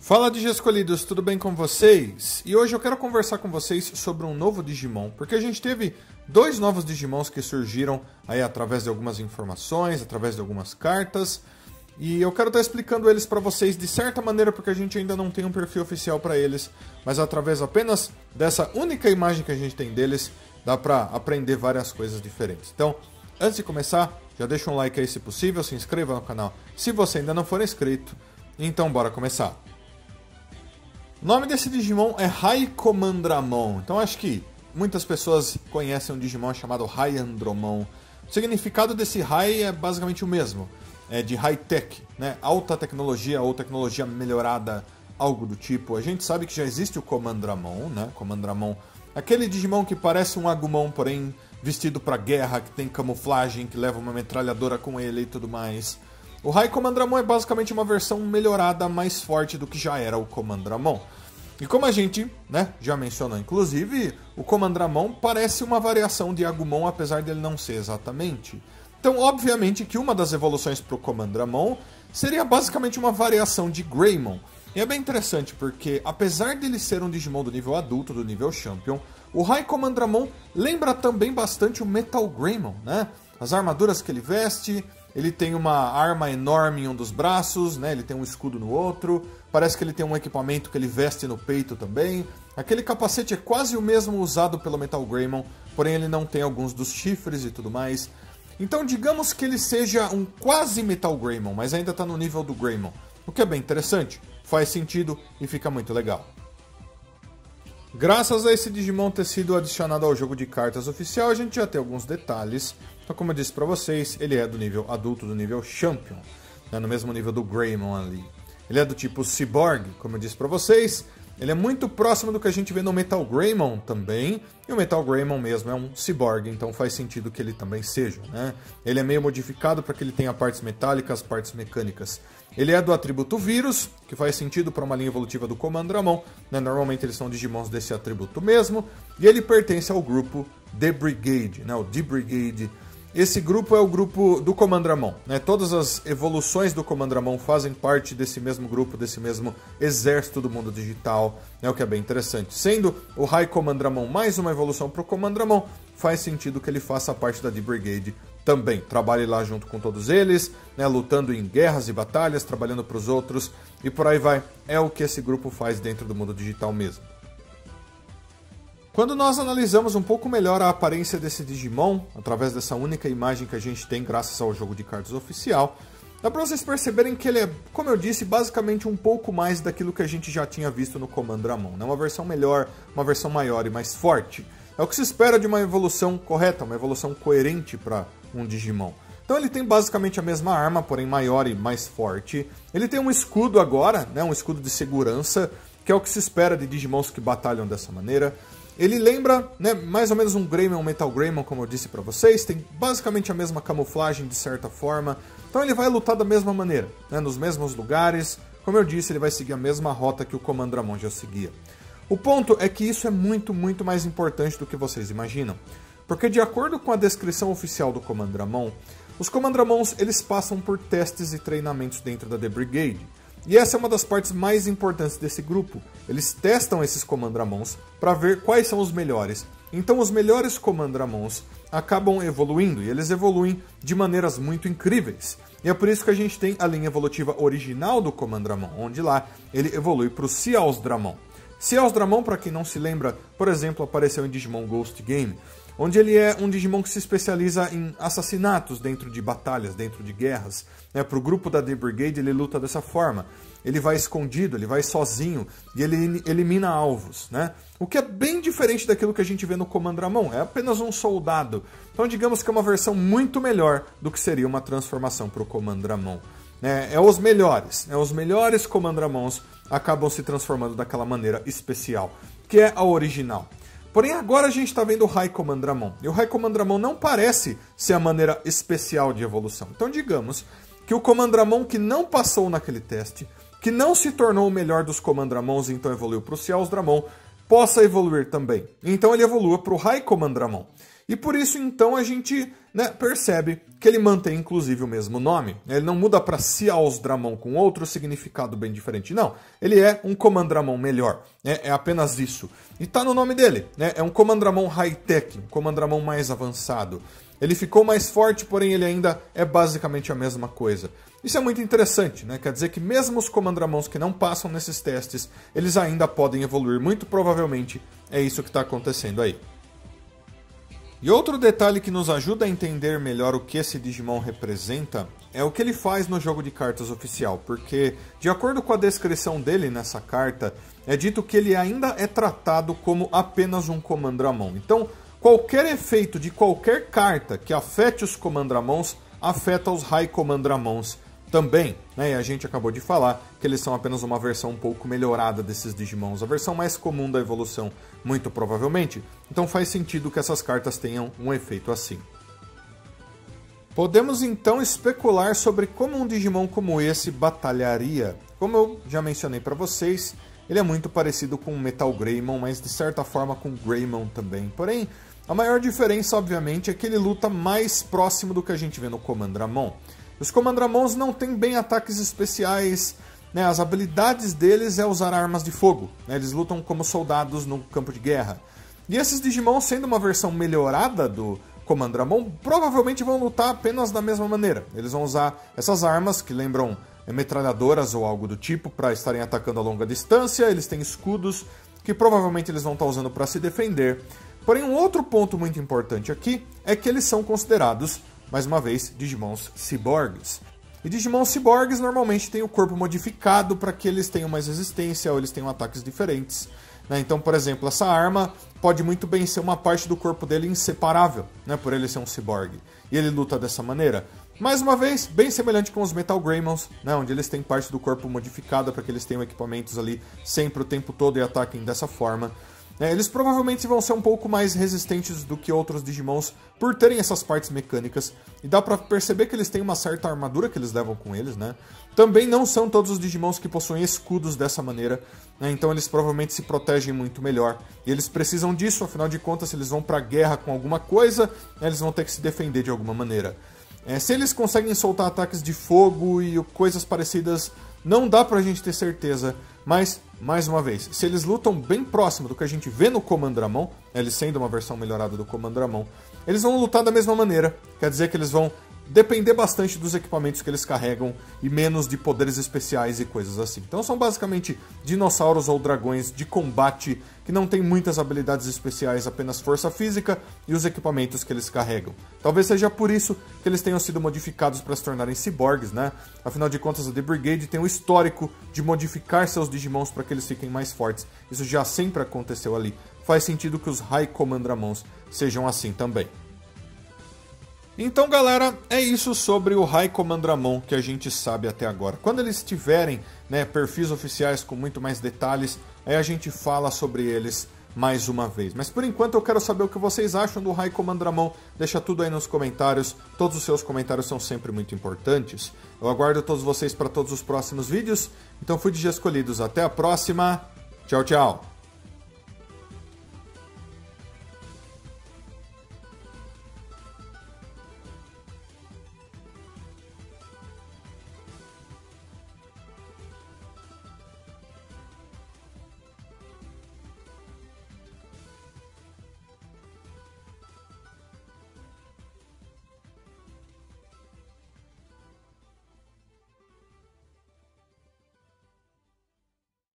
Fala de Escolhidos, tudo bem com vocês? E hoje eu quero conversar com vocês sobre um novo Digimon, porque a gente teve dois novos Digimons que surgiram aí através de algumas informações, através de algumas cartas, e eu quero estar explicando eles para vocês de certa maneira, porque a gente ainda não tem um perfil oficial para eles, mas através apenas dessa única imagem que a gente tem deles, dá para aprender várias coisas diferentes. Então, antes de começar, já deixa um like aí se possível, se inscreva no canal se você ainda não for inscrito, então bora começar. O nome desse Digimon é Raicomandramon, então acho que muitas pessoas conhecem um Digimon chamado Raiandromon. O significado desse Rai é basicamente o mesmo, é de high-tech, né? Alta tecnologia ou tecnologia melhorada, algo do tipo. A gente sabe que já existe o Comandramon, né? Comandramon, aquele Digimon que parece um Agumon, porém vestido para guerra, que tem camuflagem, que leva uma metralhadora com ele e tudo mais. O Raicomandramon é basicamente uma versão melhorada mais forte do que já era o Comandramon. E como a gente, já mencionou inclusive, o Comandramon parece uma variação de Agumon, apesar dele não ser exatamente. Então, obviamente que uma das evoluções para o Comandramon seria basicamente uma variação de Greymon. E é bem interessante porque, apesar dele ser um Digimon do nível adulto, do nível Champion, o Raicomandramon lembra também bastante o Metal Greymon, né? As armaduras que ele veste. Ele tem uma arma enorme em um dos braços, né? Ele tem um escudo no outro. Parece que ele tem um equipamento que ele veste no peito também. Aquele capacete é quase o mesmo usado pelo Metal Greymon, porém ele não tem alguns dos chifres e tudo mais. Então digamos que ele seja um quase Metal Greymon, mas ainda está no nível do Greymon. O que é bem interessante, faz sentido e fica muito legal. Graças a esse Digimon ter sido adicionado ao jogo de cartas oficial, a gente já tem alguns detalhes. Então, como eu disse pra vocês, ele é do nível adulto, do nível Champion, né, no mesmo nível do Greymon ali. Ele é do tipo Cyborg, como eu disse pra vocês. Ele é muito próximo do que a gente vê no Metal Greymon também. E o Metal Greymon mesmo é um Cyborg, então faz sentido que ele também seja, né? Ele é meio modificado para que ele tenha partes metálicas, partes mecânicas. Ele é do atributo Vírus, que faz sentido para uma linha evolutiva do Comandramon, né? Normalmente eles são Digimons desse atributo mesmo. E ele pertence ao grupo The Brigade, né? O The Brigade. Esse grupo é o grupo do Comandramon, né? Todas as evoluções do Comandramon fazem parte desse mesmo grupo, desse mesmo exército do mundo digital, né? O que é bem interessante. Sendo o Raicomandramon mais uma evolução para o Comandramon, faz sentido que ele faça parte da The Brigade também. Trabalhe lá junto com todos eles, né? Lutando em guerras e batalhas, trabalhando para os outros e por aí vai. É o que esse grupo faz dentro do mundo digital mesmo. Quando nós analisamos um pouco melhor a aparência desse Digimon, através dessa única imagem que a gente tem graças ao jogo de cartas oficial, dá pra vocês perceberem que ele é, como eu disse, basicamente um pouco mais daquilo que a gente já tinha visto no Comandramon, né? Uma versão melhor, uma versão maior e mais forte. É o que se espera de uma evolução correta, uma evolução coerente para um Digimon. Então ele tem basicamente a mesma arma, porém maior e mais forte. Ele tem um escudo agora, né? Um escudo de segurança, que é o que se espera de Digimons que batalham dessa maneira. Ele lembra, né, mais ou menos um Greymon, um Metal Greymon, como eu disse pra vocês. Tem basicamente a mesma camuflagem, de certa forma. Então ele vai lutar da mesma maneira, né, nos mesmos lugares. Como eu disse, ele vai seguir a mesma rota que o Comandramon já seguia. O ponto é que isso é muito, muito mais importante do que vocês imaginam. Porque de acordo com a descrição oficial do Comandramon, os Comandramons eles passam por testes e treinamentos dentro da The Brigade. E essa é uma das partes mais importantes desse grupo. Eles testam esses Comandramons para ver quais são os melhores. Então os melhores Comandramons acabam evoluindo, e eles evoluem de maneiras muito incríveis. E é por isso que a gente tem a linha evolutiva original do Comandramon, onde lá ele evolui para o Ciaosdramon. Ciaosdramon, para quem não se lembra, por exemplo, apareceu em Digimon Ghost Game, onde ele é um Digimon que se especializa em assassinatos dentro de batalhas, dentro de guerras. Para o grupo da The Brigade ele luta dessa forma. Ele vai escondido, ele vai sozinho e ele elimina alvos, né? O que é bem diferente daquilo que a gente vê no Comandramon, é apenas um soldado. Então digamos que é uma versão muito melhor do que seria uma transformação para o Comandramon. Os melhores Comandramons acabam se transformando daquela maneira especial, que é a original. Porém, agora a gente está vendo o Raicomandramon. E o Raicomandramon não parece ser a maneira especial de evolução. Então, digamos que o Comandramon que não passou naquele teste, que não se tornou o melhor dos Comandramons e então evoluiu para o Ciaosdramon, possa evoluir também. Então ele evolua para o Raicomandramon. E por isso, então, a gente percebe que ele mantém, inclusive, o mesmo nome. Ele não muda para Ciaos-Dramon com outro significado bem diferente. Não, ele é um Command-Dramon melhor. É apenas isso. E tá no nome dele. É um Command-Dramon high-tech, um Command-Dramon mais avançado. Ele ficou mais forte, porém ele ainda é basicamente a mesma coisa. Isso é muito interessante, né? Quer dizer que mesmo os Command-Dramons que não passam nesses testes, eles ainda podem evoluir. Muito provavelmente é isso que está acontecendo aí. E outro detalhe que nos ajuda a entender melhor o que esse Digimon representa é o que ele faz no jogo de cartas oficial, porque, de acordo com a descrição dele nessa carta, é dito que ele ainda é tratado como apenas um Command-Dramon. Então, qualquer efeito de qualquer carta que afete os Command-Dramons, afeta os High Command-Dramons também, né? E a gente acabou de falar que eles são apenas uma versão um pouco melhorada desses Digimons, a versão mais comum da evolução, muito provavelmente. Então faz sentido que essas cartas tenham um efeito assim. Podemos então especular sobre como um Digimon como esse batalharia. Como eu já mencionei para vocês, ele é muito parecido com o Metal Greymon, mas de certa forma com o Greymon também. Porém, a maior diferença, obviamente, é que ele luta mais próximo do que a gente vê no Command-Dramon. Os Command-Dramons não têm bem ataques especiais, né? As habilidades deles é usar armas de fogo, né? Eles lutam como soldados no campo de guerra. E esses Digimon, sendo uma versão melhorada do Command-Dramon, provavelmente vão lutar apenas da mesma maneira. Eles vão usar essas armas que lembram metralhadoras ou algo do tipo para estarem atacando a longa distância. Eles têm escudos que provavelmente eles vão estar usando para se defender. Porém, um outro ponto muito importante aqui é que eles são considerados, mais uma vez, Digimons Cyborgs. E Digimons Cyborgs normalmente têm o corpo modificado para que eles tenham mais resistência ou eles tenham ataques diferentes, né? Então, por exemplo, essa arma pode muito bem ser uma parte do corpo dele inseparável, né? Por ele ser um Cyborg. E ele luta dessa maneira. Mais uma vez, bem semelhante com os Metal Greymons, né? Onde eles têm parte do corpo modificada para que eles tenham equipamentos ali sempre o tempo todo e ataquem dessa forma. Eles provavelmente vão ser um pouco mais resistentes do que outros Digimons por terem essas partes mecânicas. E dá pra perceber que eles têm uma certa armadura que eles levam com eles, né? Também não são todos os Digimons que possuem escudos dessa maneira, né? Então eles provavelmente se protegem muito melhor. E eles precisam disso, afinal de contas, se eles vão pra guerra com alguma coisa, né, eles vão ter que se defender de alguma maneira. Se eles conseguem soltar ataques de fogo e coisas parecidas, não dá pra gente ter certeza, mas, mais uma vez, se eles lutam bem próximo do que a gente vê no Command-Dramon, eles sendo uma versão melhorada do Command-Dramon, eles vão lutar da mesma maneira, quer dizer que eles vão depender bastante dos equipamentos que eles carregam e menos de poderes especiais e coisas assim. Então são basicamente dinossauros ou dragões de combate que não têm muitas habilidades especiais, apenas força física e os equipamentos que eles carregam. Talvez seja por isso que eles tenham sido modificados para se tornarem ciborgues, né? Afinal de contas, a The Brigade tem um histórico de modificar seus Digimons para que eles fiquem mais fortes. Isso já sempre aconteceu ali. Faz sentido que os High Command-Dramons sejam assim também. Então, galera, é isso sobre o High Command-Dramon que a gente sabe até agora. Quando eles tiverem, né, perfis oficiais com muito mais detalhes, aí a gente fala sobre eles mais uma vez. Mas por enquanto eu quero saber o que vocês acham do High Command-Dramon. Deixa tudo aí nos comentários. Todos os seus comentários são sempre muito importantes. Eu aguardo todos vocês para todos os próximos vídeos. Então fui de Escolhidos. Até a próxima. Tchau, tchau.